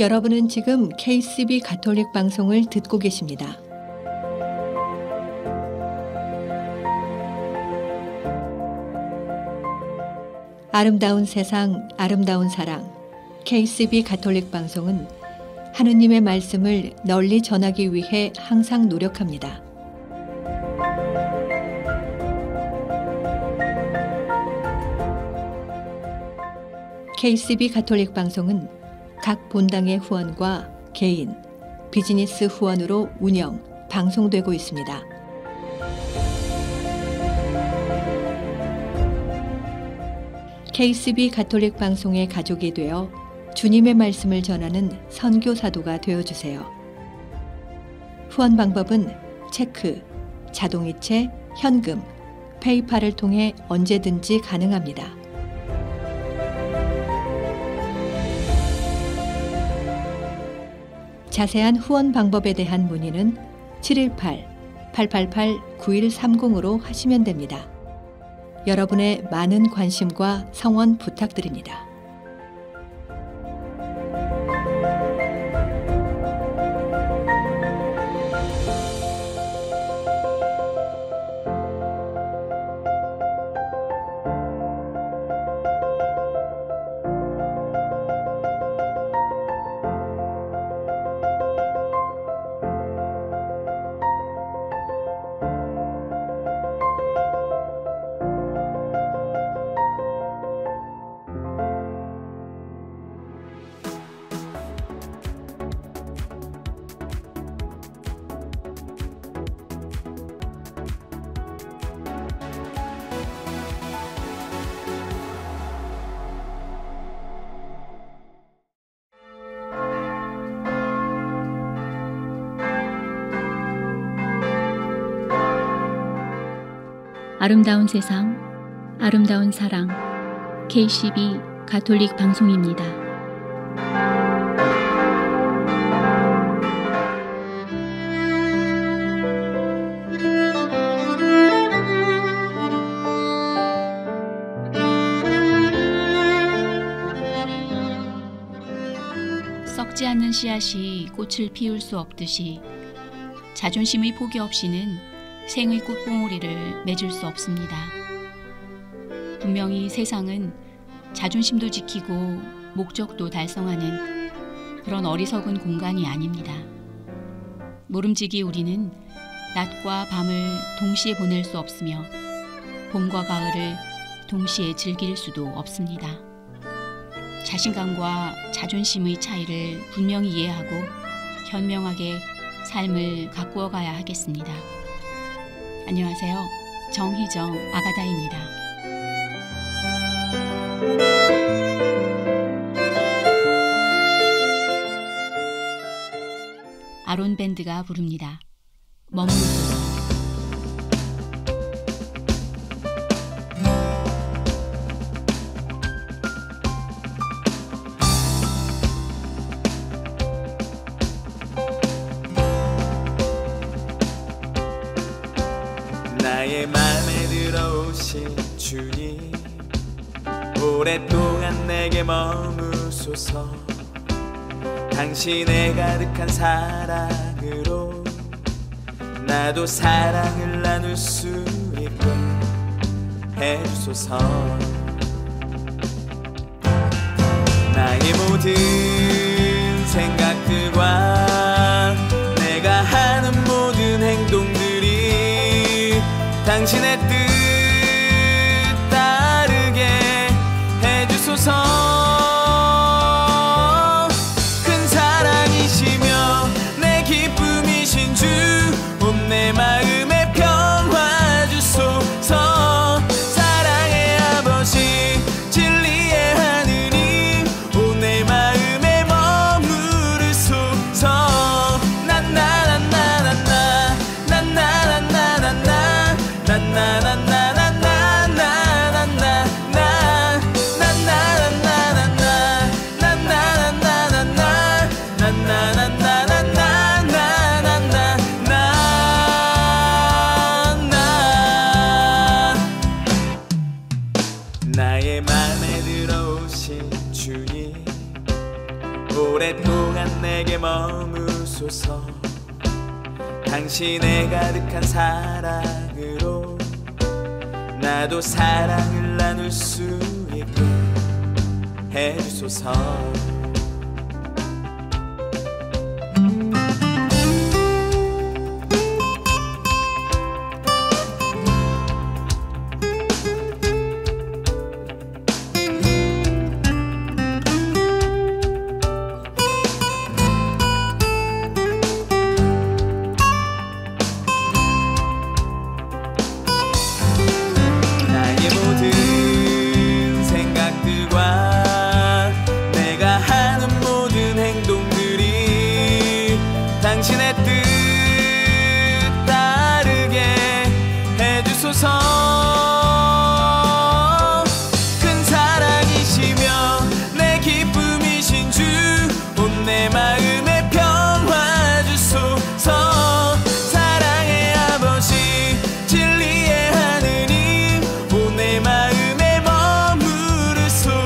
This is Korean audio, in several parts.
여러분은 지금 KCB 가톨릭 방송을 듣고 계십니다. 아름다운 세상, 아름다운 사랑. KCB 가톨릭 방송은 하느님의 말씀을 널리 전하기 위해 항상 노력합니다. KCB 가톨릭 방송은 각 본당의 후원과 개인, 비즈니스 후원으로 운영, 방송되고 있습니다. KCB 가톨릭 방송의 가족이 되어 주님의 말씀을 전하는 선교사도가 되어주세요. 후원 방법은 체크, 자동이체, 현금, 페이팔을 통해 언제든지 가능합니다. 자세한 후원 방법에 대한 문의는 718-888-9130으로 하시면 됩니다. 여러분의 많은 관심과 성원 부탁드립니다. 아름다운 세상, 아름다운 사랑, KCB 가톨릭 방송입니다. 썩지 않는 씨앗이 꽃을 피울 수 없듯이 자존심의 포기 없이는 생의 꽃봉오리를 맺을 수 없습니다. 분명히 세상은 자존심도 지키고 목적도 달성하는 그런 어리석은 공간이 아닙니다. 모름지기 우리는 낮과 밤을 동시에 보낼 수 없으며 봄과 가을을 동시에 즐길 수도 없습니다. 자신감과 자존심의 차이를 분명히 이해하고 현명하게 삶을 가꾸어 가야 하겠습니다. 안녕하세요. 정희정 아가다입니다. 아론 밴드가 부릅니다. 머무르소서. 나의 맘에 들어오신 주님, 오랫동안 내게 머무소서. 당신의 가득한 사랑으로 나도 사랑을 나눌 수 있게 해주소서. 나의 모든 생각들과 내가 하는 모든 행동들이 당신의 뜻 따르게 해주소서. 큰 사랑이시며 내 기쁨이신 주, 온 내 마음에 평화 주소서. 사랑의 아버지, 진리의 하느님, 온 내 마음에 머무르소서. 나나나나나나 나나나나나나 나의 맘에 들어오신 주님, 오랫동안 당신의 가득한 사랑으로 나도 사랑을 나눌 수 있게 해주소서. 당신의 뜻 따르게 해주소서. 큰 사랑이시며 내 기쁨이신 주, 온 내 마음에 평화 주소서. 사랑의 아버지 진리의 하느님, 온 내 마음에 머무르소서.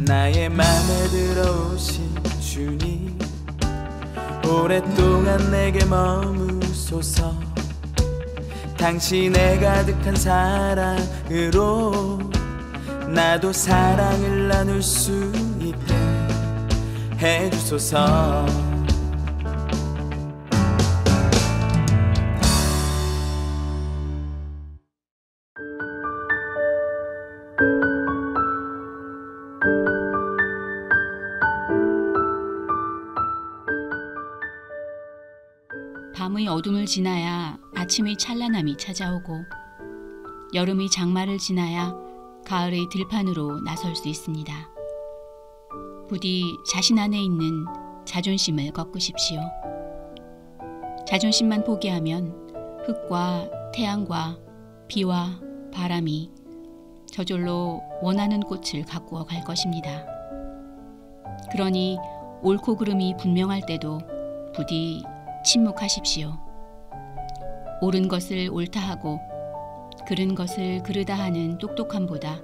나의 맘에 들어오신 주님, 오랫동안 내게 머무소서. 당신의 가득한 사랑으로 나도 사랑을 나눌 수 있게 해주소서. 밤의 어둠을 지나야 아침의 찬란함이 찾아오고, 여름의 장마를 지나야 가을의 들판으로 나설 수 있습니다. 부디 자신 안에 있는 자존심을 꺾으십시오. 자존심만 포기하면 흙과 태양과 비와 바람이 저절로 원하는 꽃을 가꾸어 갈 것입니다. 그러니 옳고 그름이 분명할 때도 부디 침묵하십시오. 옳은 것을 옳다 하고 그른 것을 그르다 하는 똑똑함보다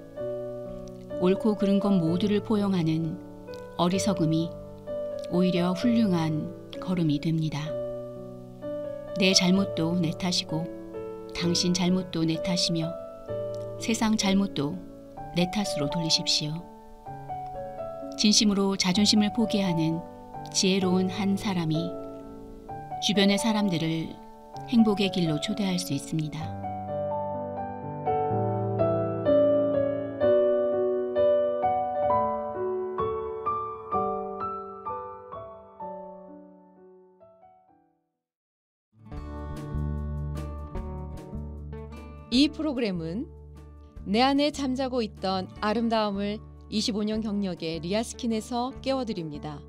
옳고 그른 것 모두를 포용하는 어리석음이 오히려 훌륭한 걸음이 됩니다. 내 잘못도 내 탓이고 당신 잘못도 내 탓이며 세상 잘못도 내 탓으로 돌리십시오. 진심으로 자존심을 포기하는 지혜로운 한 사람이 주변의 사람들을 행복의 길로 초대할 수 있습니다. 이 프로그램은 내 안에 잠자고 있던 아름다움을 25년 경력의 리아스킨에서 깨워드립니다.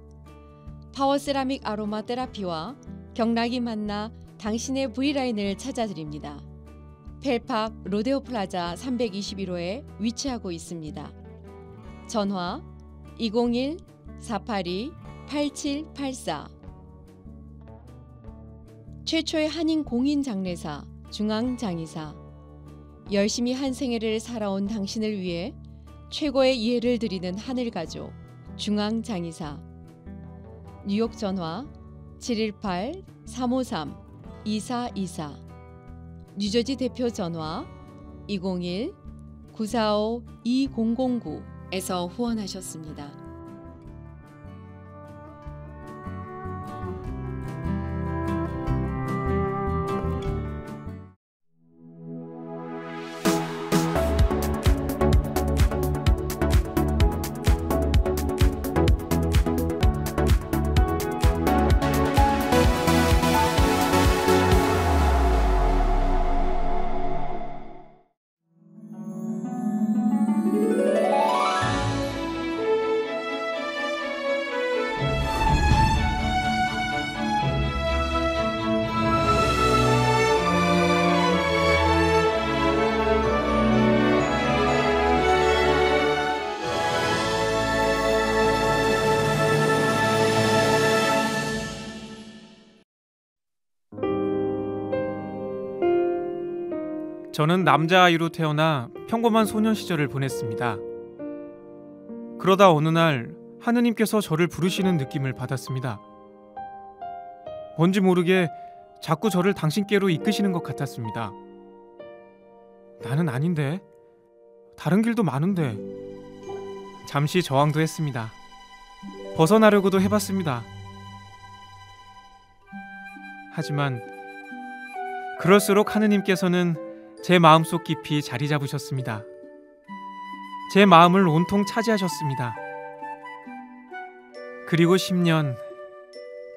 파워세라믹 아로마 테라피와 경락이 만나 당신의 V라인을 찾아드립니다. 펠팍 로데오 플라자 321호에 위치하고 있습니다. 전화 201-482-8784. 최초의 한인 공인 장례사 중앙장의사. 열심히 한 생애를 살아온 당신을 위해 최고의 이해를 드리는 하늘가족 중앙장의사. 뉴욕 전화 718-353-2424. 뉴저지 대표 전화 201-945-2009에서 후원하셨습니다. 저는 남자아이로 태어나 평범한 소년 시절을 보냈습니다. 그러다 어느 날 하느님께서 저를 부르시는 느낌을 받았습니다. 뭔지 모르게 자꾸 저를 당신께로 이끄시는 것 같았습니다. 나는 아닌데, 다른 길도 많은데. 잠시 저항도 했습니다. 벗어나려고도 해봤습니다. 하지만 그럴수록 하느님께서는 제 마음속 깊이 자리 잡으셨습니다. 제 마음을 온통 차지하셨습니다. 그리고 10년,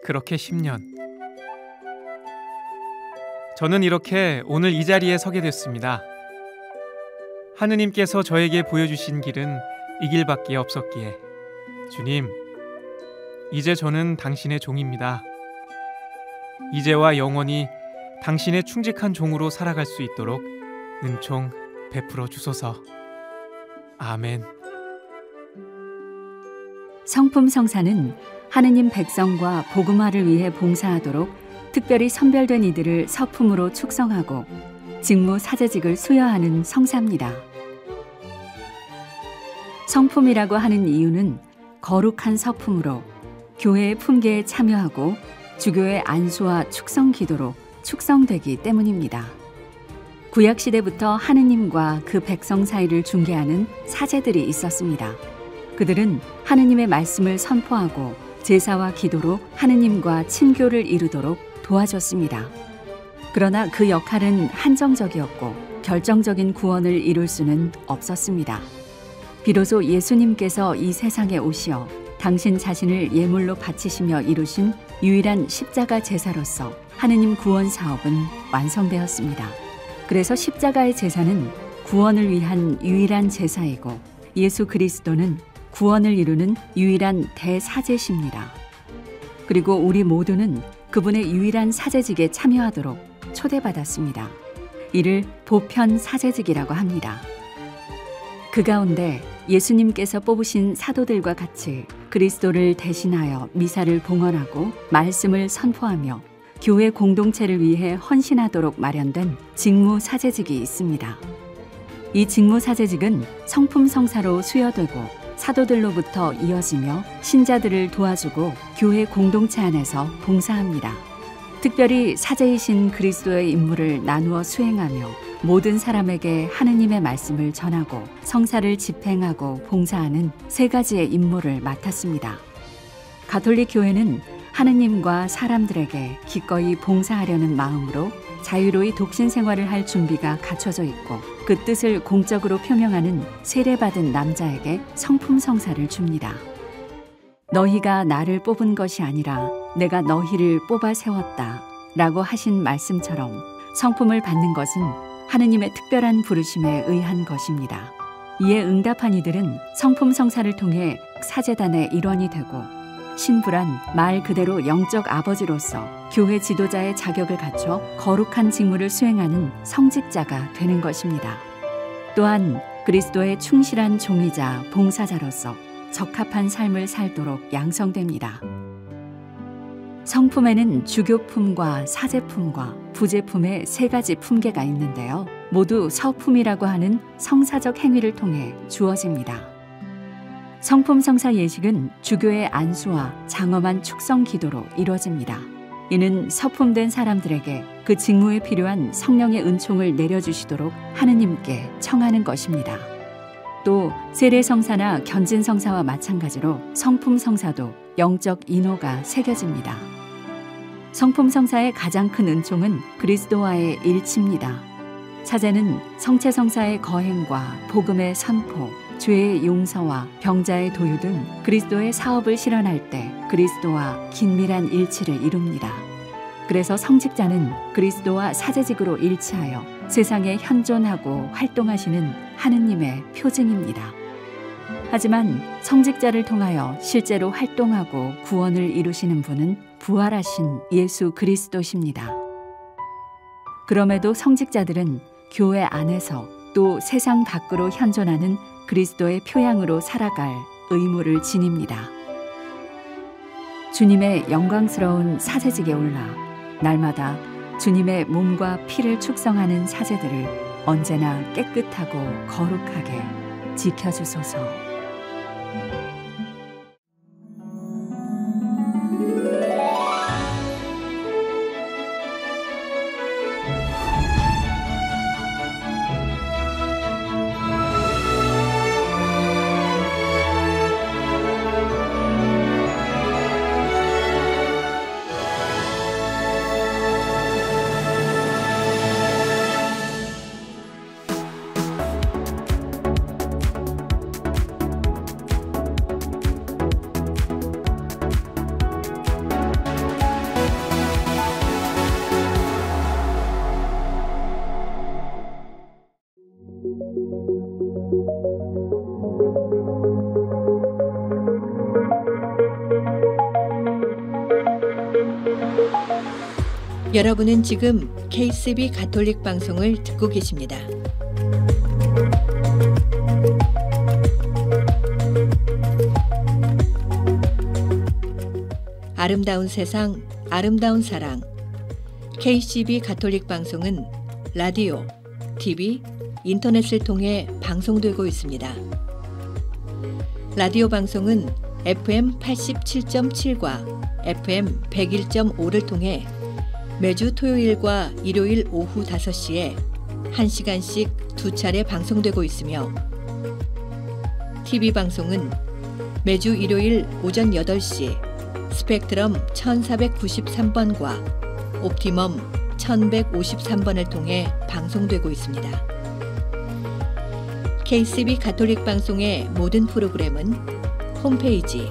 그렇게 10년. 저는 이렇게 오늘 이 자리에 서게 됐습니다. 하느님께서 저에게 보여주신 길은 이 길밖에 없었기에, 주님, 이제 저는 당신의 종입니다. 이제와 영원히 당신의 충직한 종으로 살아갈 수 있도록 은총 베풀어 주소서. 아멘. 성품 성사는 하느님 백성과 복음화를 위해 봉사하도록 특별히 선별된 이들을 서품으로 축성하고 직무 사제직을 수여하는 성사입니다. 성품이라고 하는 이유는 거룩한 서품으로 교회의 품계에 참여하고 주교의 안수와 축성 기도로 축성되기 때문입니다. 구약시대부터 하느님과 그 백성 사이를 중개하는 사제들이 있었습니다. 그들은 하느님의 말씀을 선포하고 제사와 기도로 하느님과 친교를 이루도록 도와줬습니다. 그러나 그 역할은 한정적이었고 결정적인 구원을 이룰 수는 없었습니다. 비로소 예수님께서 이 세상에 오시어 당신 자신을 예물로 바치시며 이루신 유일한 십자가 제사로서 하느님 구원 사업은 완성되었습니다. 그래서 십자가의 제사는 구원을 위한 유일한 제사이고 예수 그리스도는 구원을 이루는 유일한 대사제십니다. 그리고 우리 모두는 그분의 유일한 사제직에 참여하도록 초대받았습니다. 이를 보편 사제직이라고 합니다. 그 가운데 예수님께서 뽑으신 사도들과 같이 그리스도를 대신하여 미사를 봉헌하고 말씀을 선포하며 교회 공동체를 위해 헌신하도록 마련된 직무 사제직이 있습니다. 이 직무 사제직은 성품 성사로 수여되고 사도들로부터 이어지며 신자들을 도와주고 교회 공동체 안에서 봉사합니다. 특별히 사제이신 그리스도의 임무를 나누어 수행하며 모든 사람에게 하느님의 말씀을 전하고 성사를 집행하고 봉사하는 세 가지의 임무를 맡았습니다. 가톨릭 교회는 하느님과 사람들에게 기꺼이 봉사하려는 마음으로 자유로이 독신 생활을 할 준비가 갖춰져 있고 그 뜻을 공적으로 표명하는 세례받은 남자에게 성품 성사를 줍니다. 너희가 나를 뽑은 것이 아니라 내가 너희를 뽑아 세웠다 라고 하신 말씀처럼 성품을 받는 것은 하느님의 특별한 부르심에 의한 것입니다. 이에 응답한 이들은 성품 성사를 통해 사제단의 일원이 되고 신부란 말 그대로 영적 아버지로서 교회 지도자의 자격을 갖춰 거룩한 직무를 수행하는 성직자가 되는 것입니다. 또한 그리스도의 충실한 종이자 봉사자로서 적합한 삶을 살도록 양성됩니다. 성품에는 주교품과 사제품과 부제품의 세 가지 품계가 있는데요. 모두 서품이라고 하는 성사적 행위를 통해 주어집니다. 성품 성사 예식은 주교의 안수와 장엄한 축성 기도로 이루어집니다. 이는 서품된 사람들에게 그 직무에 필요한 성령의 은총을 내려주시도록 하느님께 청하는 것입니다. 또 세례 성사나 견진 성사와 마찬가지로 성품 성사도 영적 인호가 새겨집니다. 성품 성사의 가장 큰 은총은 그리스도와의 일치입니다. 사제는 성체 성사의 거행과 복음의 선포, 죄의 용서와 병자의 도유 등 그리스도의 사업을 실현할 때 그리스도와 긴밀한 일치를 이룹니다. 그래서 성직자는 그리스도와 사제직으로 일치하여 세상에 현존하고 활동하시는 하느님의 표징입니다. 하지만 성직자를 통하여 실제로 활동하고 구원을 이루시는 분은 부활하신 예수 그리스도십니다. 그럼에도 성직자들은 교회 안에서 또 세상 밖으로 현존하는 그리스도의 표양으로 살아갈 의무를 지닙니다. 주님의 영광스러운 사제직에 올라 날마다 주님의 몸과 피를 축성하는 사제들을 언제나 깨끗하고 거룩하게 지켜주소서. 여러분은 지금 KCB 가톨릭 방송을 듣고 계십니다. 아름다운 세상, 아름다운 사랑. KCB 가톨릭 방송은 라디오, TV, 인터넷을 통해 방송되고 있습니다. 라디오 방송은 FM 87.7과 FM 101.5를 통해 매주 토요일과 일요일 오후 5시에 1시간씩 2차례 방송되고 있으며 TV 방송은 매주 일요일 오전 8시 스펙트럼 1493번과 옵티멈 1153번을 통해 방송되고 있습니다. KCB 가톨릭 방송의 모든 프로그램은 홈페이지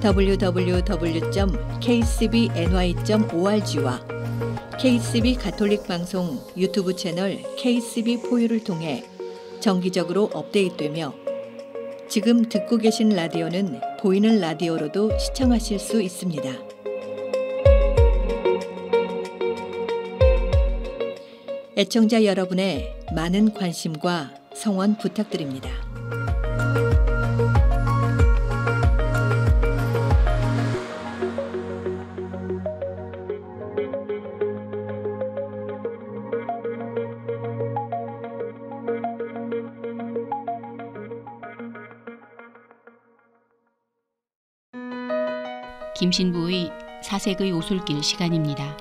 www.kcbny.org와 KCB 가톨릭 방송 유튜브 채널 KCB4U를 통해 정기적으로 업데이트되며 지금 듣고 계신 라디오는 보이는 라디오로도 시청하실 수 있습니다. 애청자 여러분의 많은 관심과 성원 부탁드립니다. 김신부의 사색의 오솔길 시간입니다.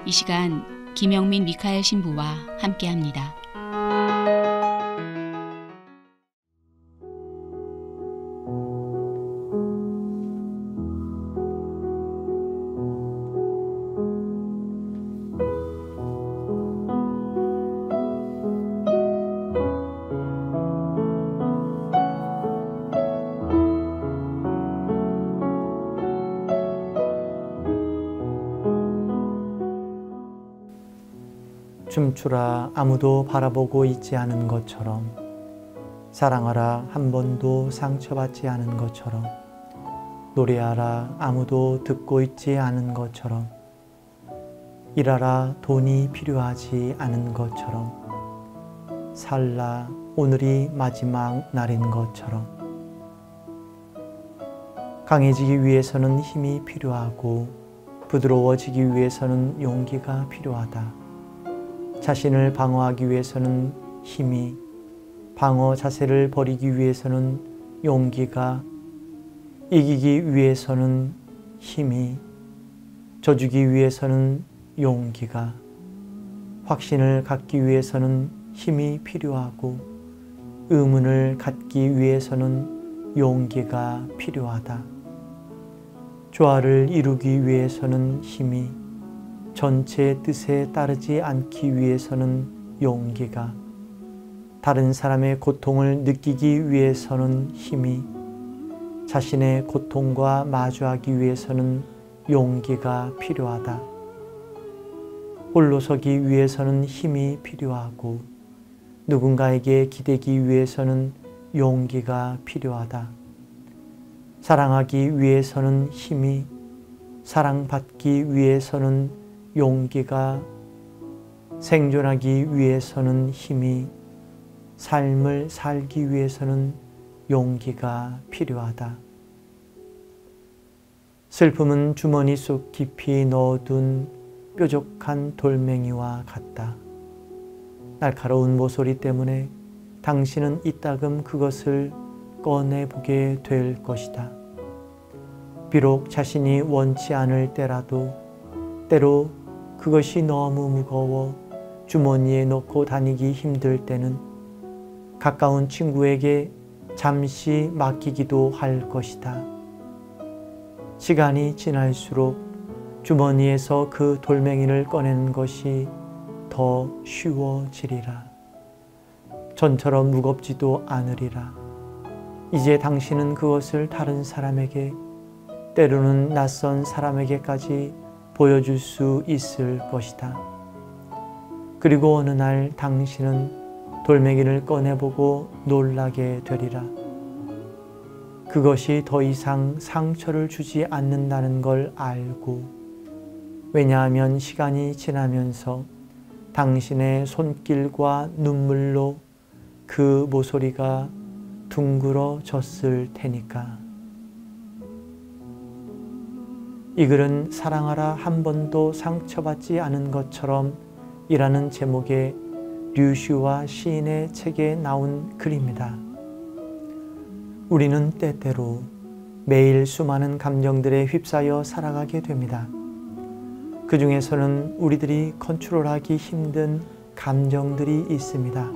이 시간 김영민 미카엘 신부와 함께합니다. 춤추라 아무도 바라보고 있지 않은 것처럼, 사랑하라 한 번도 상처받지 않은 것처럼, 노래하라 아무도 듣고 있지 않은 것처럼, 일하라 돈이 필요하지 않은 것처럼, 살라 오늘이 마지막 날인 것처럼. 강해지기 위해서는 힘이 필요하고 부드러워지기 위해서는 용기가 필요하다. 자신을 방어하기 위해서는 힘이, 방어 자세를 버리기 위해서는 용기가, 이기기 위해서는 힘이, 져주기 위해서는 용기가, 확신을 갖기 위해서는 힘이 필요하고 의문을 갖기 위해서는 용기가 필요하다. 조화를 이루기 위해서는 힘이, 전체의 뜻에 따르지 않기 위해서는 용기가, 다른 사람의 고통을 느끼기 위해서는 힘이, 자신의 고통과 마주하기 위해서는 용기가 필요하다. 홀로 서기 위해서는 힘이 필요하고 누군가에게 기대기 위해서는 용기가 필요하다. 사랑하기 위해서는 힘이, 사랑받기 위해서는 용기가, 생존하기 위해서는 힘이, 삶을 살기 위해서는 용기가 필요하다. 슬픔은 주머니 속 깊이 넣어둔 뾰족한 돌멩이와 같다. 날카로운 모서리 때문에 당신은 이따금 그것을 꺼내보게 될 것이다. 비록 자신이 원치 않을 때라도 때로 그것이 너무 무거워 주머니에 넣고 다니기 힘들 때는 가까운 친구에게 잠시 맡기기도 할 것이다. 시간이 지날수록 주머니에서 그 돌멩이를 꺼내는 것이 더 쉬워지리라. 전처럼 무겁지도 않으리라. 이제 당신은 그것을 다른 사람에게, 때로는 낯선 사람에게까지 보여줄 수 있을 것이다. 그리고 어느 날 당신은 돌멩이를 꺼내보고 놀라게 되리라. 그것이 더 이상 상처를 주지 않는다는 걸 알고, 왜냐하면 시간이 지나면서 당신의 손길과 눈물로 그 모서리가 둥그러졌을 테니까. 이 글은 사랑하라 한 번도 상처받지 않은 것처럼 이라는 제목의 류슈와 시인의 책에 나온 글입니다. 우리는 때때로 매일 수많은 감정들에 휩싸여 살아가게 됩니다. 그 중에서는 우리들이 컨트롤하기 힘든 감정들이 있습니다.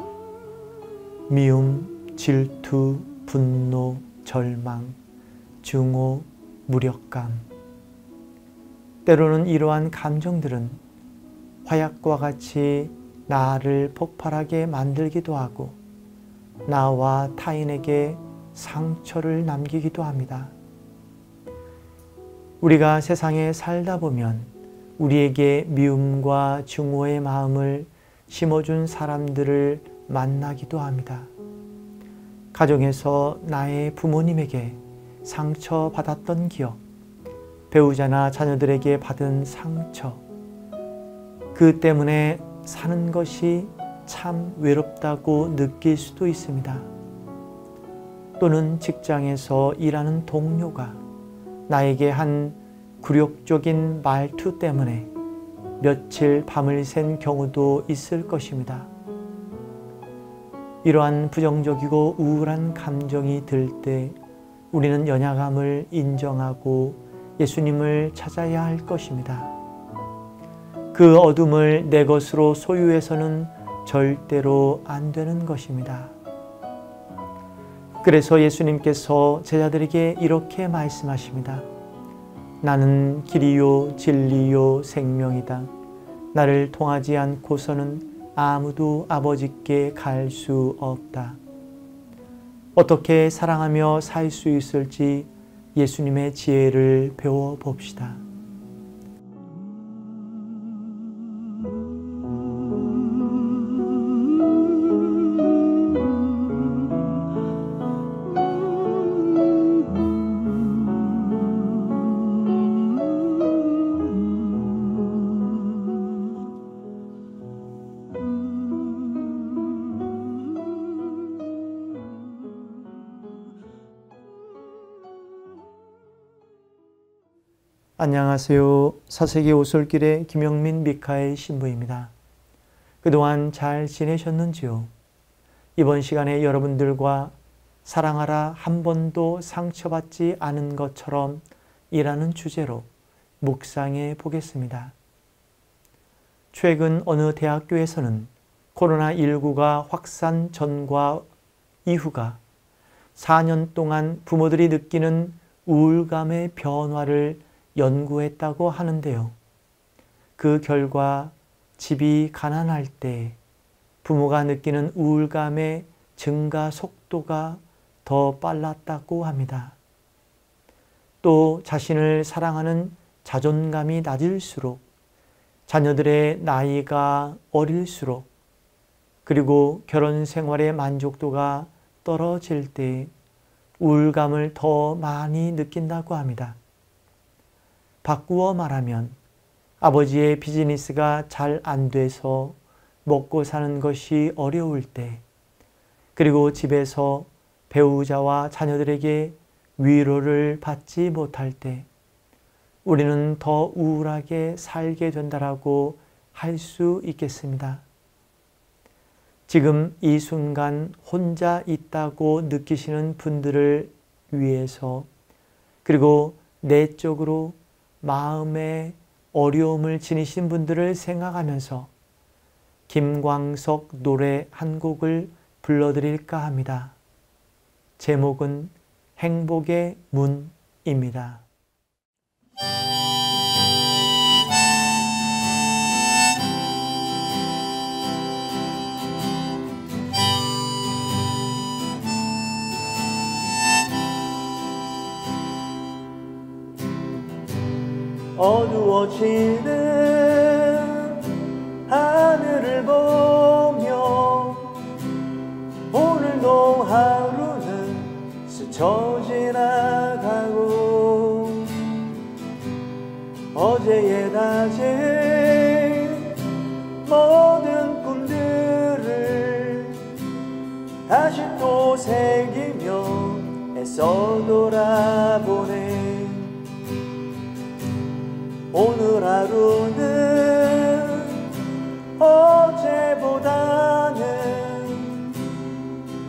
미움, 질투, 분노, 절망, 증오, 무력감. 때로는 이러한 감정들은 화약과 같이 나를 폭발하게 만들기도 하고 나와 타인에게 상처를 남기기도 합니다. 우리가 세상에 살다 보면 우리에게 미움과 증오의 마음을 심어준 사람들을 만나기도 합니다. 가정에서 나의 부모님에게 상처받았던 기억, 배우자나 자녀들에게 받은 상처, 그 때문에 사는 것이 참 외롭다고 느낄 수도 있습니다. 또는 직장에서 일하는 동료가 나에게 한 굴욕적인 말투 때문에 며칠 밤을 샌 경우도 있을 것입니다. 이러한 부정적이고 우울한 감정이 들 때 우리는 연약함을 인정하고 예수님을 찾아야 할 것입니다. 그 어둠을 내 것으로 소유해서는 절대로 안 되는 것입니다. 그래서 예수님께서 제자들에게 이렇게 말씀하십니다. 나는 길이요 진리요 생명이다. 나를 통하지 않고서는 아무도 아버지께 갈 수 없다. 어떻게 사랑하며 살 수 있을지 예수님의 지혜를 배워봅시다. 안녕하세요. 사세기 오솔길의 김영민 미카엘 신부입니다. 그동안 잘 지내셨는지요? 이번 시간에 여러분들과 사랑하라 한 번도 상처받지 않은 것처럼 이라는 주제로 묵상해 보겠습니다. 최근 어느 대학교에서는 코로나19가 확산 전과 이후가 4년 동안 부모들이 느끼는 우울감의 변화를 연구했다고 하는데요. 그 결과 집이 가난할 때 부모가 느끼는 우울감의 증가 속도가 더 빨랐다고 합니다. 또 자신을 사랑하는 자존감이 낮을수록, 자녀들의 나이가 어릴수록, 그리고 결혼 생활의 만족도가 떨어질 때 우울감을 더 많이 느낀다고 합니다. 바꾸어 말하면 아버지의 비즈니스가 잘 안 돼서 먹고 사는 것이 어려울 때, 그리고 집에서 배우자와 자녀들에게 위로를 받지 못할 때 우리는 더 우울하게 살게 된다라고 할 수 있겠습니다. 지금 이 순간 혼자 있다고 느끼시는 분들을 위해서, 그리고 내적으로 마음에 어려움을 지니신 분들을 생각하면서 김광석 노래 한 곡을 불러드릴까 합니다. 제목은 행복의 문입니다. 어두워지는 하늘을 보며 오늘도 하루는 스쳐 지나가고 어제에 다진 모든 꿈들을 다시 또 새기며 애써 돌아보네. 오늘 하루는 어제보다는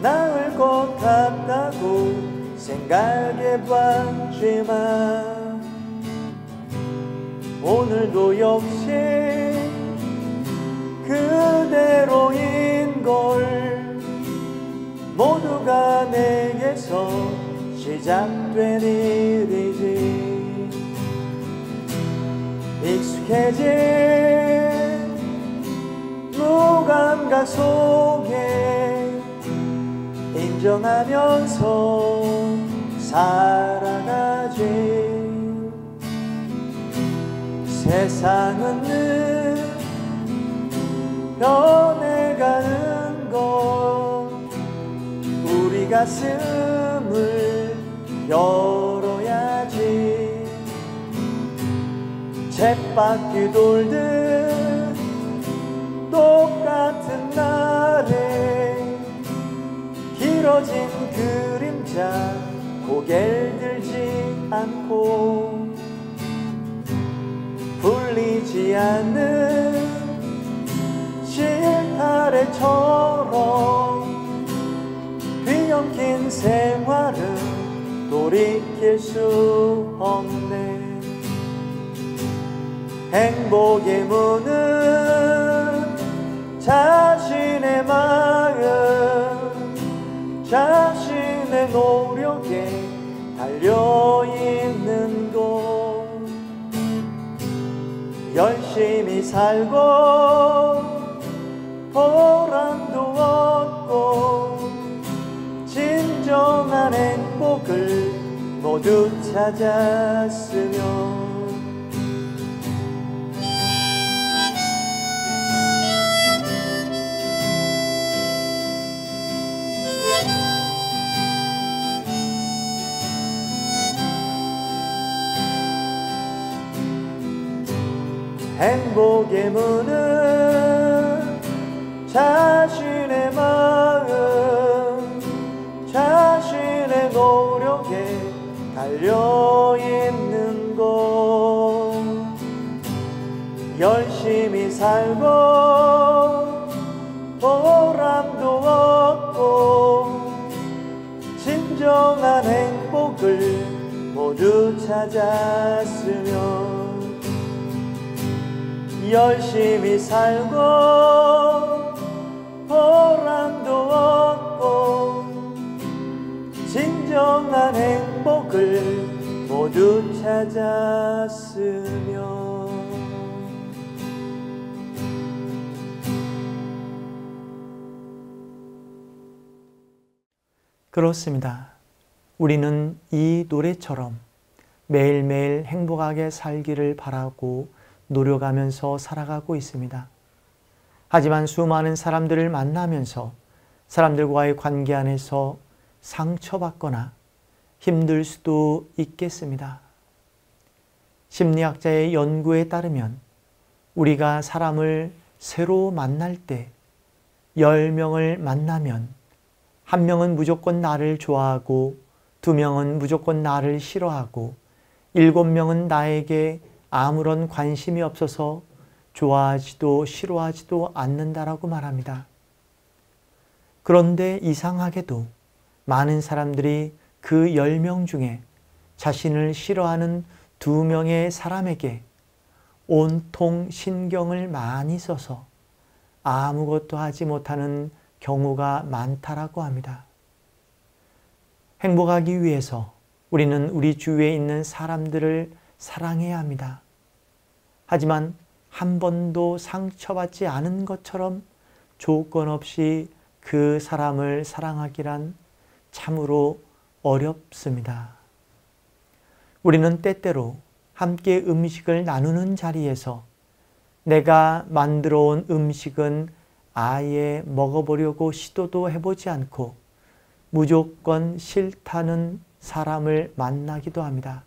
나을 것 같다고 생각해봤지만 오늘도 역시 그대로인걸. 모두가 내게서 시작된 일이지. 익숙해진 무감각 속에 인정하면서 살아가지. 세상은 늘 변해가는 것, 우리 가슴을 열어야지. 쳇바퀴 돌듯 똑같은 날에 길어진 그림자 고개를 들지 않고 풀리지 않는 실타래처럼 뒤엉킨 생활은 돌이킬 수 없네. 행복의 문은 자신의 마음, 자신의 노력에 달려있는 곳. 열심히 살고 보람도 얻고 진정한 행복을 모두 찾았으면. 행복의 문은 자신의 마음, 자신의 노력에 달려있는 곳. 열심히 살고 보람도 얻고 진정한 행복을 모두 찾았으면. 열심히 살고 보람도 얻고 진정한 행복을 모두 찾았으면. 그렇습니다. 우리는 이 노래처럼 매일매일 행복하게 살기를 바라고 노력하면서 살아가고 있습니다. 하지만 수많은 사람들을 만나면서 사람들과의 관계 안에서 상처받거나 힘들 수도 있겠습니다. 심리학자의 연구에 따르면 우리가 사람을 새로 만날 때 10명을 만나면 1명은 무조건 나를 좋아하고 2명은 무조건 나를 싫어하고 7명은 나에게 아무런 관심이 없어서 좋아하지도 싫어하지도 않는다라고 말합니다. 그런데 이상하게도 많은 사람들이 그 10명 중에 자신을 싫어하는 2명의 사람에게 온통 신경을 많이 써서 아무것도 하지 못하는 경우가 많다라고 합니다. 행복하기 위해서 우리는 우리 주위에 있는 사람들을 사랑해야 합니다. 하지만 한 번도 상처받지 않은 것처럼 조건 없이 그 사람을 사랑하기란 참으로 어렵습니다. 우리는 때때로 함께 음식을 나누는 자리에서 내가 만들어 온 음식은 아예 먹어보려고 시도도 해보지 않고 무조건 싫다는 사람을 만나기도 합니다.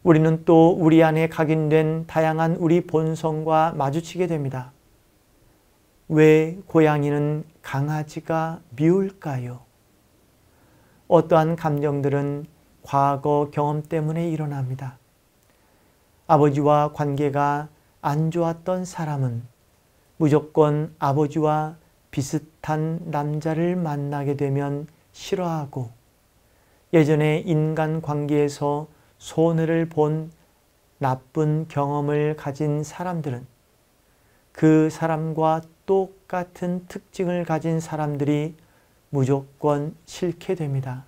우리는 또 우리 안에 각인된 다양한 우리 본성과 마주치게 됩니다. 왜 고양이는 강아지가 미울까요? 어떠한 감정들은 과거 경험 때문에 일어납니다. 아버지와 관계가 안 좋았던 사람은 무조건 아버지와 비슷한 남자를 만나게 되면 싫어하고, 예전에 인간 관계에서 손해를 본 나쁜 경험을 가진 사람들은 그 사람과 똑같은 특징을 가진 사람들이 무조건 싫게 됩니다.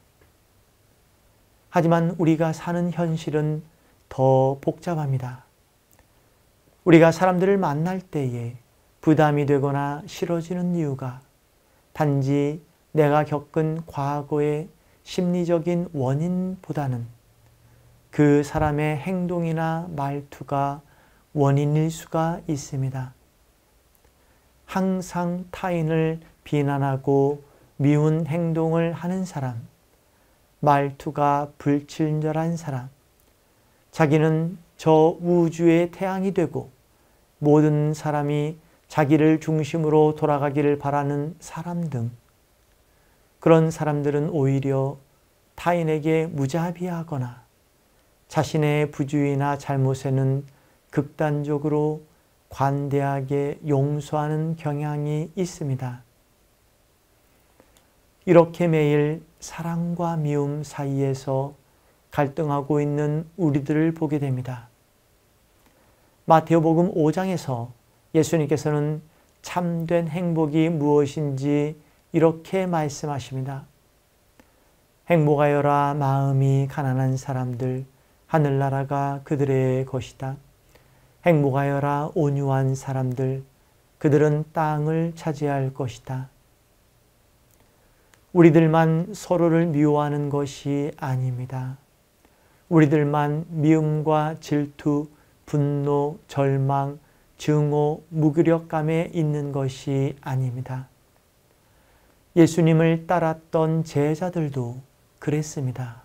하지만 우리가 사는 현실은 더 복잡합니다. 우리가 사람들을 만날 때에 부담이 되거나 싫어지는 이유가 단지 내가 겪은 과거의 심리적인 원인보다는 그 사람의 행동이나 말투가 원인일 수가 있습니다. 항상 타인을 비난하고 미운 행동을 하는 사람, 말투가 불친절한 사람, 자기는 저 우주의 태양이 되고 모든 사람이 자기를 중심으로 돌아가기를 바라는 사람 등, 그런 사람들은 오히려 타인에게 무자비하거나 자신의 부주의나 잘못에는 극단적으로 관대하게 용서하는 경향이 있습니다. 이렇게 매일 사랑과 미움 사이에서 갈등하고 있는 우리들을 보게 됩니다. 마태복음 5장에서 예수님께서는 참된 행복이 무엇인지 이렇게 말씀하십니다. 행복하여라 마음이 가난한 사람들, 하늘나라가 그들의 것이다. 행복하여라 온유한 사람들, 그들은 땅을 차지할 것이다. 우리들만 서로를 미워하는 것이 아닙니다. 우리들만 미움과 질투, 분노, 절망, 증오, 무기력감에 있는 것이 아닙니다. 예수님을 따랐던 제자들도 그랬습니다.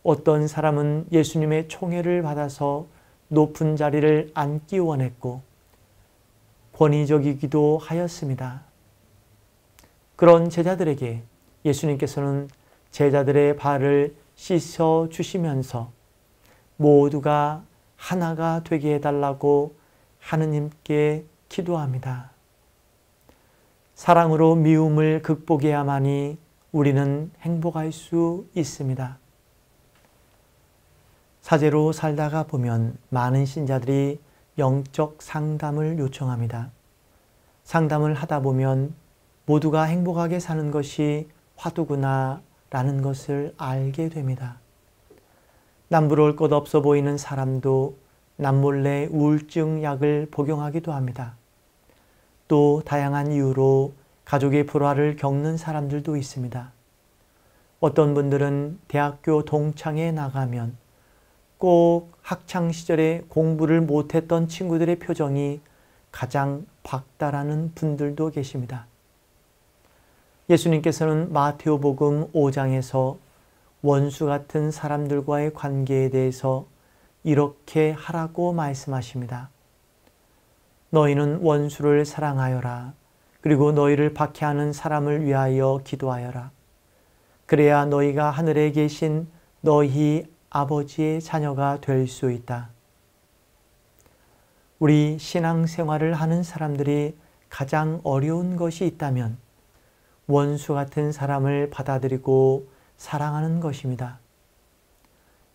어떤 사람은 예수님의 총애를 받아서 높은 자리를 앉기 원했고 권위적이기도 하였습니다. 그런 제자들에게 예수님께서는 제자들의 발을 씻어 주시면서 모두가 하나가 되게 해달라고 하느님께 기도합니다. 사랑으로 미움을 극복해야만이 우리는 행복할 수 있습니다. 사제로 살다가 보면 많은 신자들이 영적 상담을 요청합니다. 상담을 하다 보면 모두가 행복하게 사는 것이 화두구나 라는 것을 알게 됩니다. 남부러울 것 없어 보이는 사람도 남몰래 우울증 약을 복용하기도 합니다. 또 다양한 이유로 가족의 불화를 겪는 사람들도 있습니다. 어떤 분들은 대학교 동창회에 나가면 꼭 학창시절에 공부를 못했던 친구들의 표정이 가장 밝다라는 분들도 계십니다. 예수님께서는 마태복음 5장에서 원수 같은 사람들과의 관계에 대해서 이렇게 하라고 말씀하십니다. 너희는 원수를 사랑하여라. 그리고 너희를 박해하는 사람을 위하여 기도하여라. 그래야 너희가 하늘에 계신 너희 아버지의 자녀가 될 수 있다. 우리 신앙생활을 하는 사람들이 가장 어려운 것이 있다면 원수 같은 사람을 받아들이고 사랑하는 것입니다.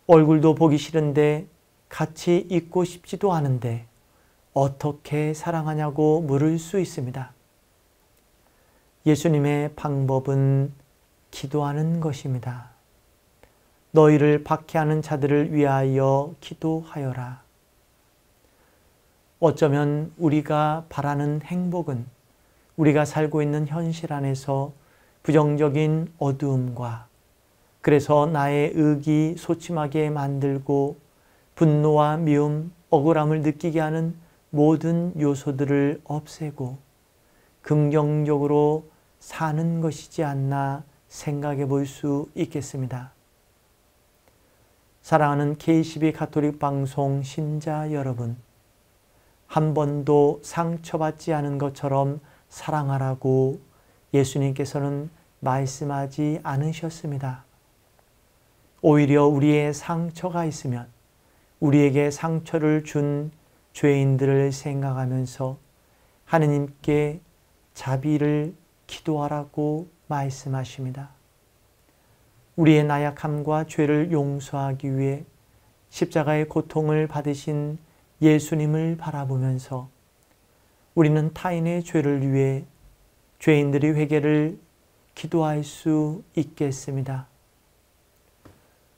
얼굴도 보기 싫은데 같이 있고 싶지도 않은데 어떻게 사랑하냐고 물을 수 있습니다. 예수님의 방법은 기도하는 것입니다. 너희를 박해하는 자들을 위하여 기도하여라. 어쩌면 우리가 바라는 행복은 우리가 살고 있는 현실 안에서 부정적인 어두움과 그래서 나의 의기 소침하게 만들고 분노와 미움, 억울함을 느끼게 하는 모든 요소들을 없애고 긍정적으로 사는 것이지 않나 생각해 볼 수 있겠습니다. 사랑하는 K12 가톨릭 방송 신자 여러분, 한 번도 상처받지 않은 것처럼 사랑하라고 예수님께서는 말씀하지 않으셨습니다. 오히려 우리의 상처가 있으면 우리에게 상처를 준 죄인들을 생각하면서 하느님께 자비를 기도하라고 말씀하십니다. 우리의 나약함과 죄를 용서하기 위해 십자가의 고통을 받으신 예수님을 바라보면서 우리는 타인의 죄를 위해 죄인들의 회개를 기도할 수 있겠습니다.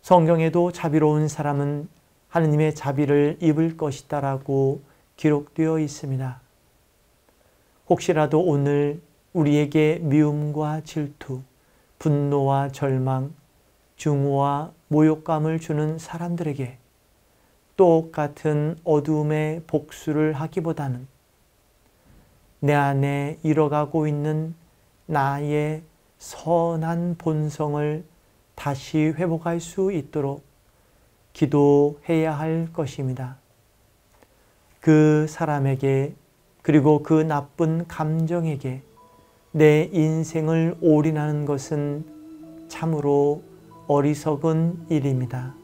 성경에도 자비로운 사람은 하느님의 자비를 입을 것이다 라고 기록되어 있습니다. 혹시라도 오늘 우리에게 미움과 질투, 분노와 절망, 증오와 모욕감을 주는 사람들에게 똑같은 어두움의 복수를 하기보다는 내 안에 잃어가고 있는 나의 선한 본성을 다시 회복할 수 있도록 기도해야 할 것입니다. 그 사람에게 그리고 그 나쁜 감정에게 내 인생을 올인하는 것은 참으로 어리석은 일입니다.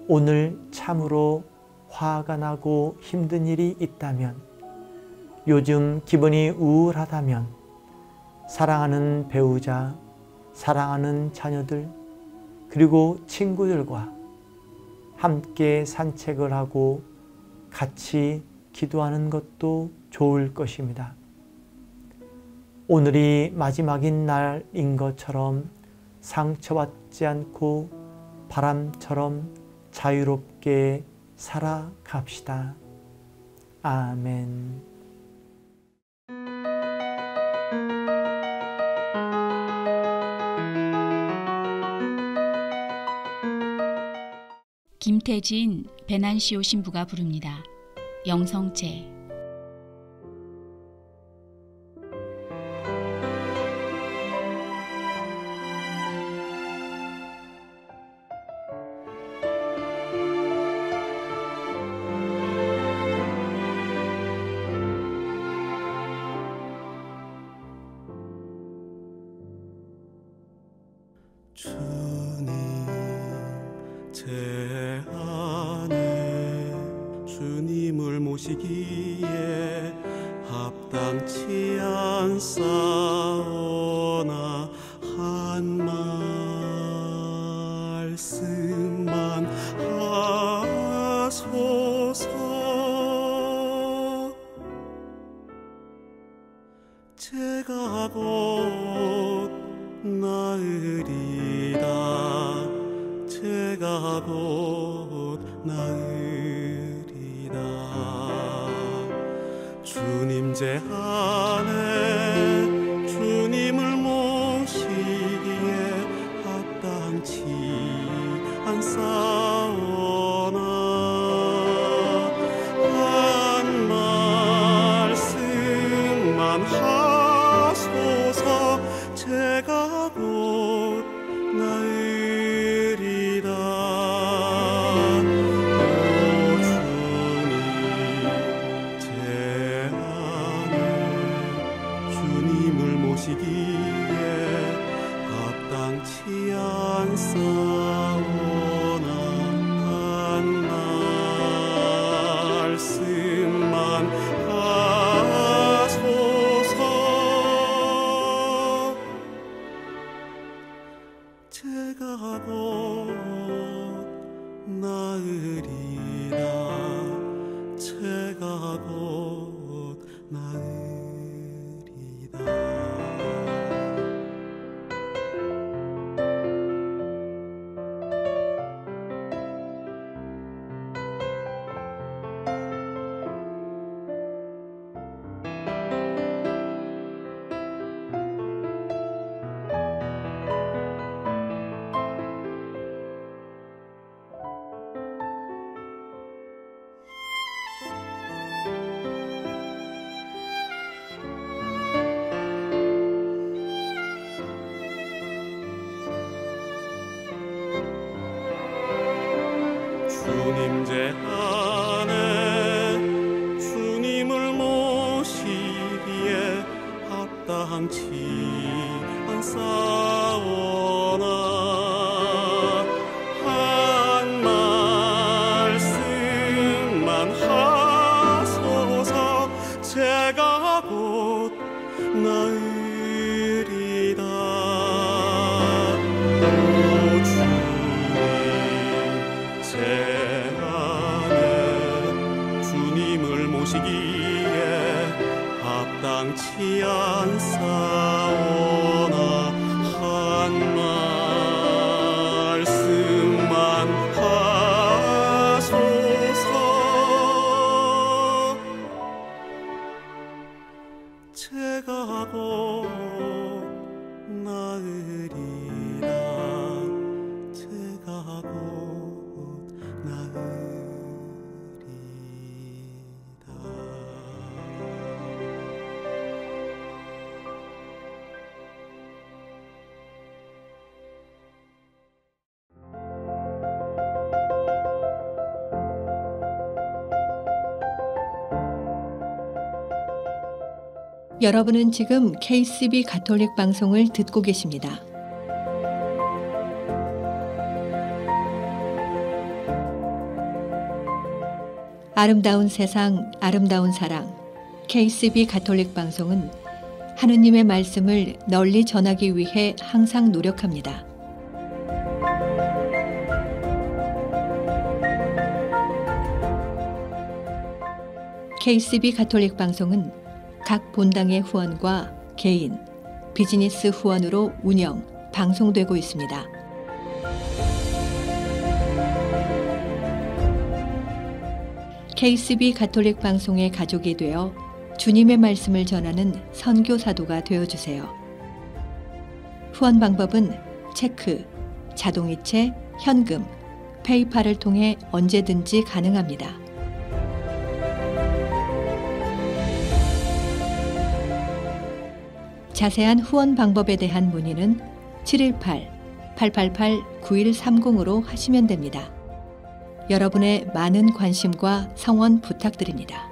오늘 참으로 화가 나고 힘든 일이 있다면, 요즘 기분이 우울하다면 사랑하는 배우자, 사랑하는 자녀들, 그리고 친구들과 함께 산책을 하고 같이 기도하는 것도 좋을 것입니다. 오늘이 마지막인 날인 것처럼 상처받지 않고 바람처럼 자유롭게 살아갑시다. 아멘. 김태진, 배난시오 신부가 부릅니다. 영성제. 주님 제 안에 주님을 모시기에 합당치 않사오나 한 말씀만 하소서. 제가 곧 나으리다. 제가 곧 나으리다. 주님 제 안에 주님을 모시기에 합당치 않사오나 한 말씀만 하소서. 제가 곧 나으리다. 오 주님 제 안에 주님을 모시기에 합당치 않사오나 한 말씀만 하소서. 주님 제 안에 주님을 모시기에 합당치 않사오나 한 말씀만 하소서 제가 곧 나으리다. 오 주님 제 안에 주님을 모시기에 합당치 않사오나 한 말씀만 하소서 제가 곧 나으리라. 제가 곧 나으리다. 여러분은 지금 KCB 가톨릭 방송을 듣고 계십니다. 아름다운 세상, 아름다운 사랑. KCB 가톨릭 방송은 하느님의 말씀을 널리 전하기 위해 항상 노력합니다. KCB 가톨릭 방송은 각 본당의 후원과 개인, 비즈니스 후원으로 운영, 방송되고 있습니다. KCB 가톨릭 방송의 가족이 되어 주님의 말씀을 전하는 선교사도가 되어주세요. 후원 방법은 체크, 자동이체, 현금, 페이팔을 통해 언제든지 가능합니다. 자세한 후원 방법에 대한 문의는 718-888-9130으로 하시면 됩니다. 여러분의 많은 관심과 성원 부탁드립니다.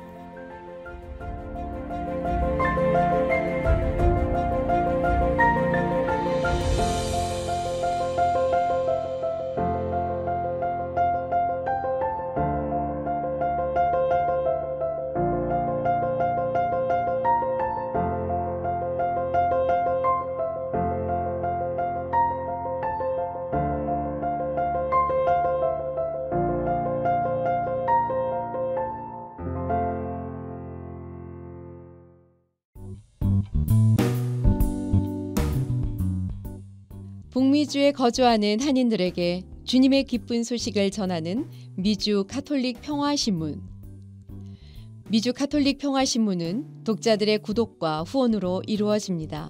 북미주에 거주하는 한인들에게 주님의 기쁜 소식을 전하는 미주 가톨릭 평화신문. 미주 가톨릭 평화신문은 독자들의 구독과 후원으로 이루어집니다.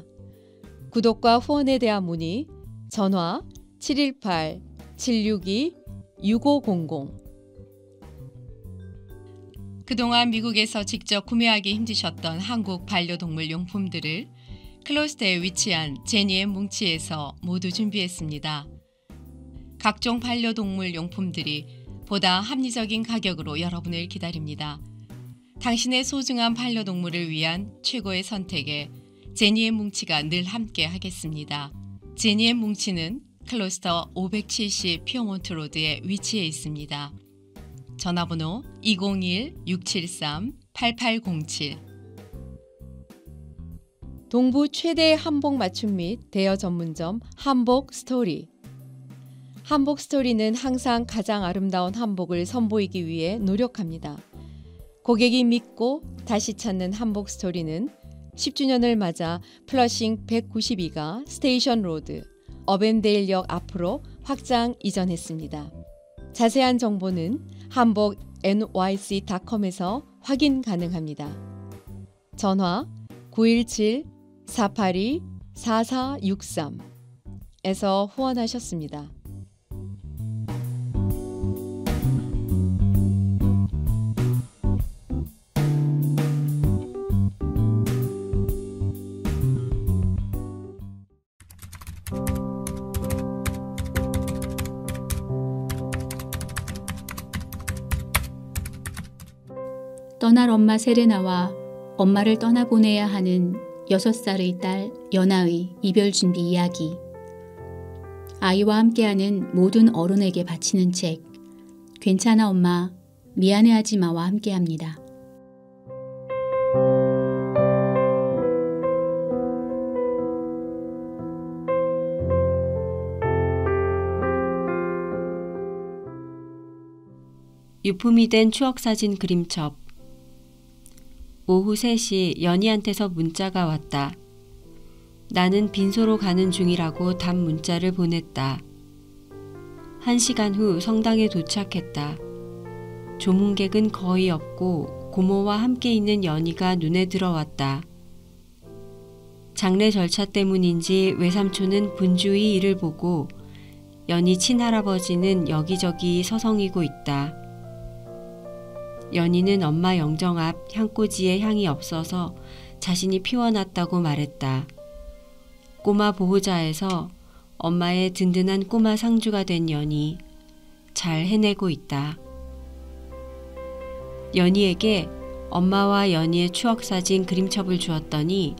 구독과 후원에 대한 문의 전화 718-762-6500. 그동안 미국에서 직접 구매하기 힘드셨던 한국 반려동물 용품들을 클로스터에 위치한 제니의 뭉치에서 모두 준비했습니다. 각종 반려동물 용품들이 보다 합리적인 가격으로 여러분을 기다립니다. 당신의 소중한 반려동물을 위한 최고의 선택에 제니의 뭉치가 늘 함께 하겠습니다. 제니의 뭉치는 클로스터 570 피어몬트 로드에 위치해 있습니다. 전화번호 201-673-8807. 동부 최대 한복 맞춤 및 대여 전문점 한복 스토리. 한복 스토리는 항상 가장 아름다운 한복을 선보이기 위해 노력합니다. 고객이 믿고 다시 찾는 한복 스토리는 10주년을 맞아 플러싱 192가 스테이션 로드, 어벤데일역 앞으로 확장 이전했습니다. 자세한 정보는 한복 nyc.com에서 확인 가능합니다. 전화 917-482-4463에서 후원하셨습니다. 떠날 엄마 세레나와 엄마를 떠나보내야 하는 6살의 딸 연아의 이별 준비 이야기. 아이와 함께하는 모든 어른에게 바치는 책. 괜찮아 엄마, 미안해하지 마와 함께합니다. 유품이 된 추억사진 그림첩. 오후 3시 연희한테서 문자가 왔다. 나는 빈소로 가는 중이라고 답 문자를 보냈다. 1시간 후 성당에 도착했다. 조문객은 거의 없고 고모와 함께 있는 연희가 눈에 들어왔다. 장례 절차 때문인지 외삼촌은 분주히 이를 보고 연희 친할아버지는 여기저기 서성이고 있다. 연희는 엄마 영정 앞 향꽂이에 향이 없어서 자신이 피워놨다고 말했다. 꼬마 보호자에서 엄마의 든든한 꼬마 상주가 된 연희, 잘 해내고 있다. 연희에게 엄마와 연희의 추억사진 그림첩을 주었더니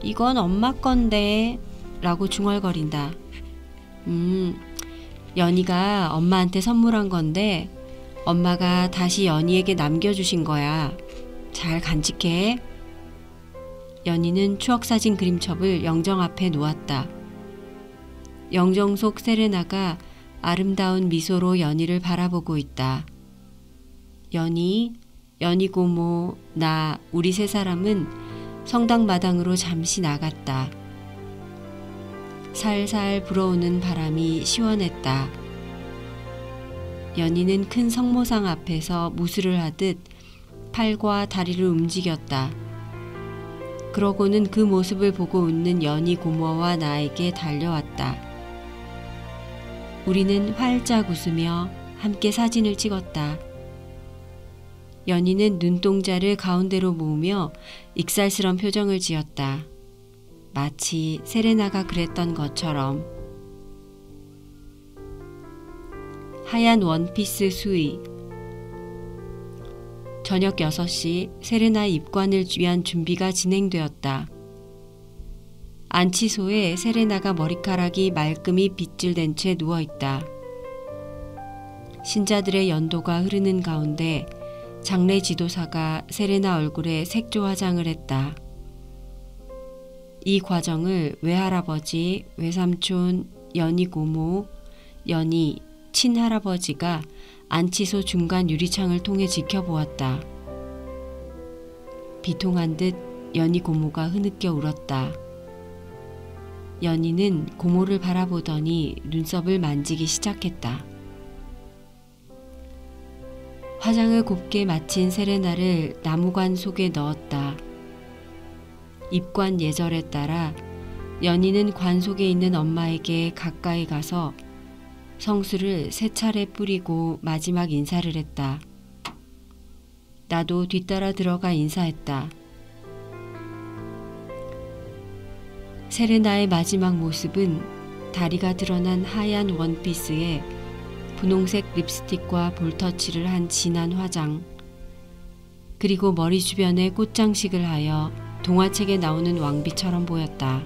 이건 엄마 건데 라고 중얼거린다. 연희가 엄마한테 선물한 건데 엄마가 다시 연희에게 남겨주신 거야. 잘 간직해. 연희는 추억사진 그림첩을 영정 앞에 놓았다. 영정 속 세레나가 아름다운 미소로 연희를 바라보고 있다. 연희, 연희 고모, 나, 우리 3사람은 성당 마당으로 잠시 나갔다. 살살 불어오는 바람이 시원했다. 연희는 큰 성모상 앞에서 무술을 하듯 팔과 다리를 움직였다. 그러고는 그 모습을 보고 웃는 연희 고모와 나에게 달려왔다. 우리는 활짝 웃으며 함께 사진을 찍었다. 연희는 눈동자를 가운데로 모으며 익살스런 표정을 지었다. 마치 세레나가 그랬던 것처럼. 하얀 원피스 수의. 저녁 6시 세레나의 입관을 위한 준비가 진행되었다. 안치소에 세레나가 머리카락이 말끔히 빗질된 채 누워있다. 신자들의 연도가 흐르는 가운데 장례 지도사가 세레나 얼굴에 색조 화장을 했다. 이 과정을 외할아버지, 외삼촌, 연희 고모, 연희, 친할아버지가 안치소 중간 유리창을 통해 지켜보았다. 비통한 듯 연희 고모가 흐느껴 울었다. 연희는 고모를 바라보더니 눈썹을 만지기 시작했다. 화장을 곱게 마친 세레나를 나무관 속에 넣었다. 입관 예절에 따라 연희는 관 속에 있는 엄마에게 가까이 가서 성수를 3차례 뿌리고 마지막 인사를 했다. 나도 뒤따라 들어가 인사했다. 세레나의 마지막 모습은 다리가 드러난 하얀 원피스에 분홍색 립스틱과 볼터치를 한 진한 화장, 그리고 머리 주변에 꽃장식을 하여 동화책에 나오는 왕비처럼 보였다.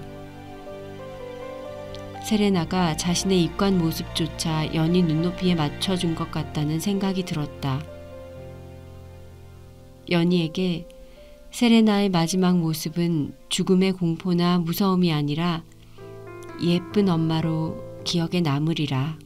세레나가 자신의 입관 모습조차 연희 눈높이에 맞춰준 것 같다는 생각이 들었다. 연희에게 세레나의 마지막 모습은 죽음의 공포나 무서움이 아니라 예쁜 엄마로 기억에 남으리라.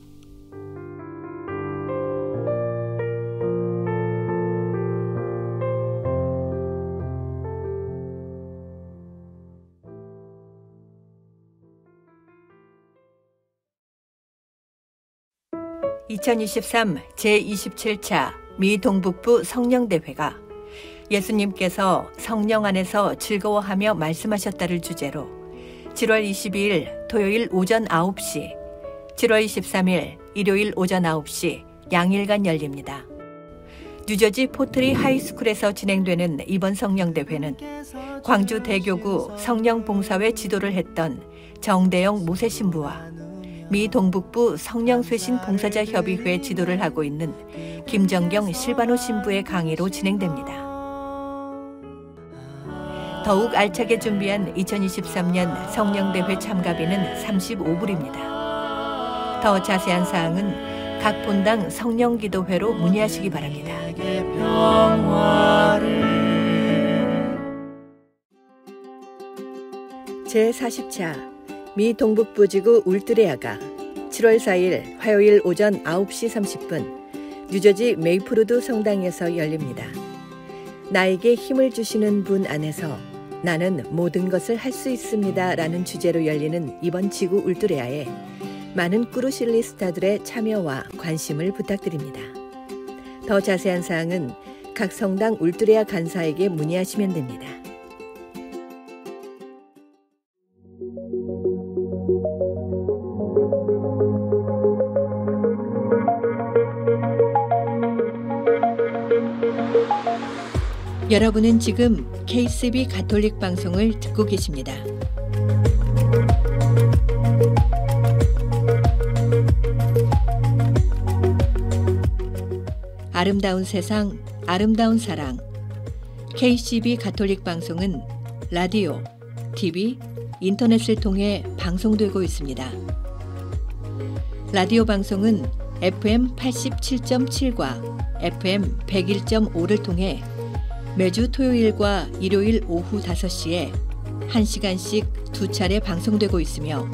(2023) 제27차 미 동북부 성령대회가 예수님께서 성령 안에서 즐거워하며 말씀하셨다를 주제로 7월 22일 토요일 오전 9시, 7월 23일 일요일 오전 9시 양일간 열립니다. 뉴저지 포트리 하이스쿨에서 진행되는 이번 성령대회는 광주 대교구 성령봉사회 지도를 했던 정대영 모세신부와 미 동북부 성령쇄신 봉사자 협의회 지도를 하고 있는 김정경 실바노 신부의 강의로 진행됩니다. 더욱 알차게 준비한 2023년 성령대회 참가비는 35불입니다. 더 자세한 사항은 각 본당 성령기도회로 문의하시기 바랍니다. 제40차 미 동북부지구 울트레아가 7월 4일 화요일 오전 9시 30분 뉴저지 메이플우드 성당에서 열립니다. 나에게 힘을 주시는 분 안에서 나는 모든 것을 할 수 있습니다 라는 주제로 열리는 이번 지구 울트레아에 많은 꾸루실리 스타들의 참여와 관심을 부탁드립니다. 더 자세한 사항은 각 성당 울트레아 간사에게 문의하시면 됩니다. 여러분은 지금 KCB 가톨릭 방송을 듣고 계십니다. 아름다운 세상, 아름다운 사랑. KCB 가톨릭 방송은 라디오, TV, 인터넷을 통해 방송되고 있습니다. 라디오 방송은 FM 87.7과 FM 101.5를 통해 매주 토요일과 일요일 오후 5시에 1시간씩 2차례 방송되고 있으며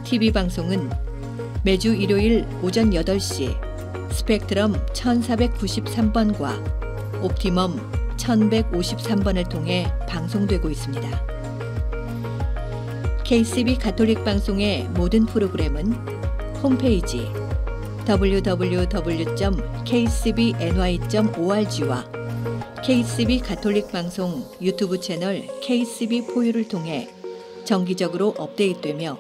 TV 방송은 매주 일요일 오전 8시 스펙트럼 1493번과 옵티멈 1153번을 통해 방송되고 있습니다. KCB 가톨릭 방송의 모든 프로그램은 홈페이지 www.kcbny.org와 KCB 가톨릭 방송 유튜브 채널 KCB4U를 통해 정기적으로 업데이트되며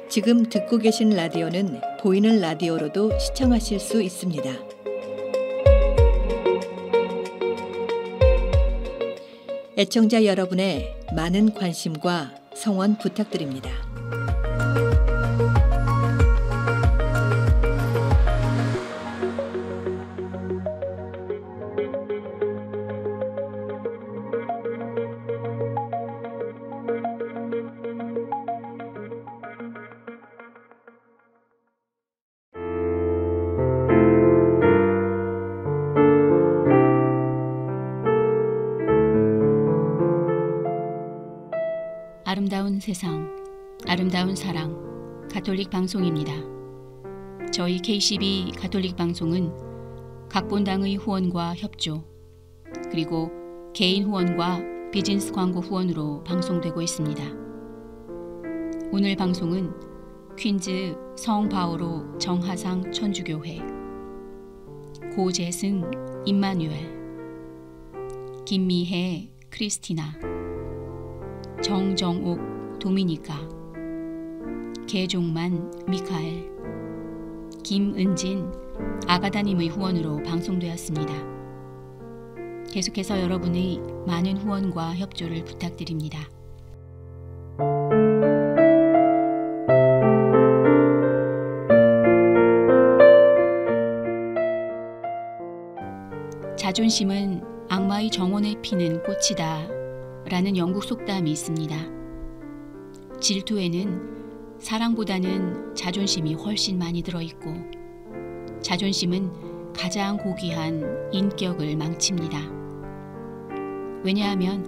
지금 듣고 계신 라디오는 보이는 라디오로도 시청하실 수 있습니다. 애청자 여러분의 많은 관심과 성원 부탁드립니다. 아름다운 세상, 아름다운 사랑, 가톨릭 방송입니다. 저희 KCB 가톨릭 방송은 각 본당의 후원과 협조, 그리고 개인 후원과 비즈니스 광고 후원으로 방송되고 있습니다. 오늘 방송은 퀸즈 성 바오로 정하상 천주교회, 고재승 임마누엘, 김미혜 크리스티나, 정정옥 도미니카, 개종만 미카엘, 김은진 아가다님의 후원으로 방송되었습니다. 계속해서 여러분의 많은 후원과 협조를 부탁드립니다. 자존심은 악마의 정원에 피는 꽃이다 라는 영국 속담이 있습니다. 질투에는 사랑보다는 자존심이 훨씬 많이 들어있고 자존심은 가장 고귀한 인격을 망칩니다. 왜냐하면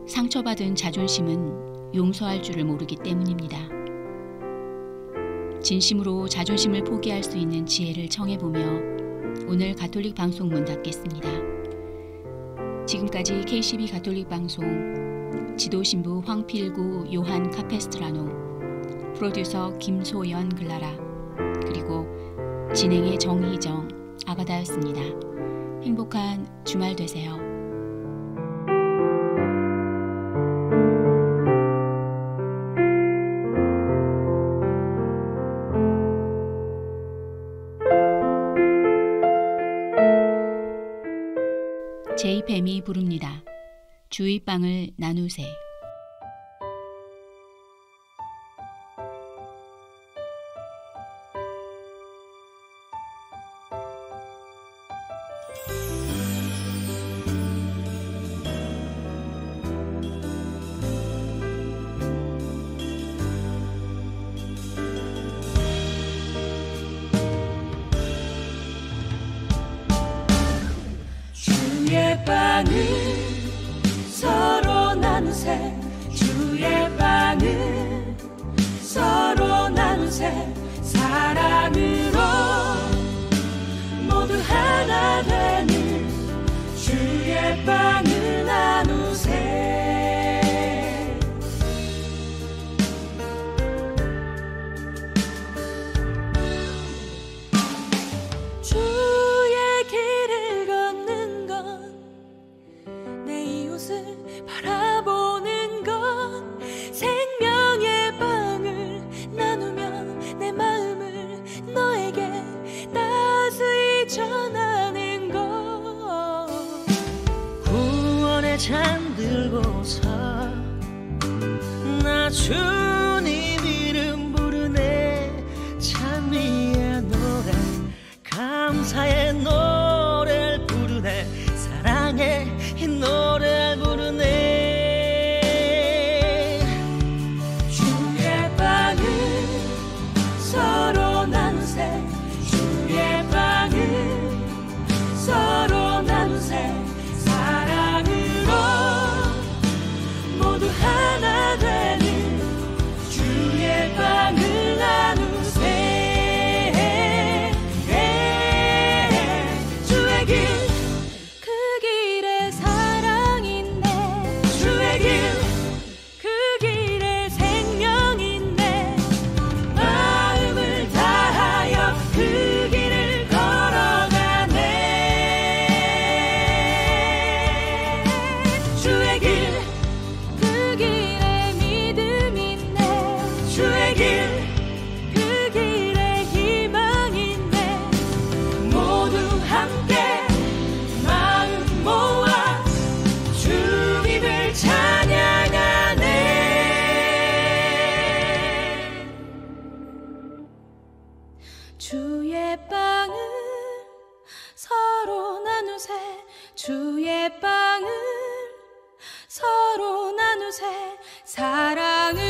상처받은 자존심은 용서할 줄을 모르기 때문입니다. 진심으로 자존심을 포기할 수 있는 지혜를 청해보며 오늘 가톨릭 방송문 닫겠습니다. 지금까지 KCB 가톨릭 방송 지도신부 황필구 요한 카페스트라노, 프로듀서 김소연 글라라, 그리고 진행의 정희정 아가다였습니다. 행복한 주말 되세요. 제이팸이 부릅니다. 주의 빵을 나누세. 빵을 서로 나누세 주의 빵을 서로 나누세 사랑으로 모두 하나 되는 주의 빵을 나누세 주의 길을 걷는 건 내 이웃을 바라보는 건 생명의 빵을 나누며 내 마음을 너에게 따스히 전하는 것 구원의 잔 들고서 나 주님 이름 부르네 찬미의 노래 감사의 노래를 부르네 사랑의 노래를 부르네 주의 빵을 서로 나누세 주의 빵을 서로 나누세 사랑으로 모두 하나 되는 주의 빵을 나누세 주의 길 그 길에 사랑 있네 주의 길 그 길에 생명 있네 마음을 다하여 그 길을 걸어가네 주의 길 그 길에 믿음 있네 주의 길 그 길에 희망 있네 모두 함께 마음 모아 주님을 찬양하네 주의 빵을 서로 나누세 주의 빵을 서로 나누세 사랑을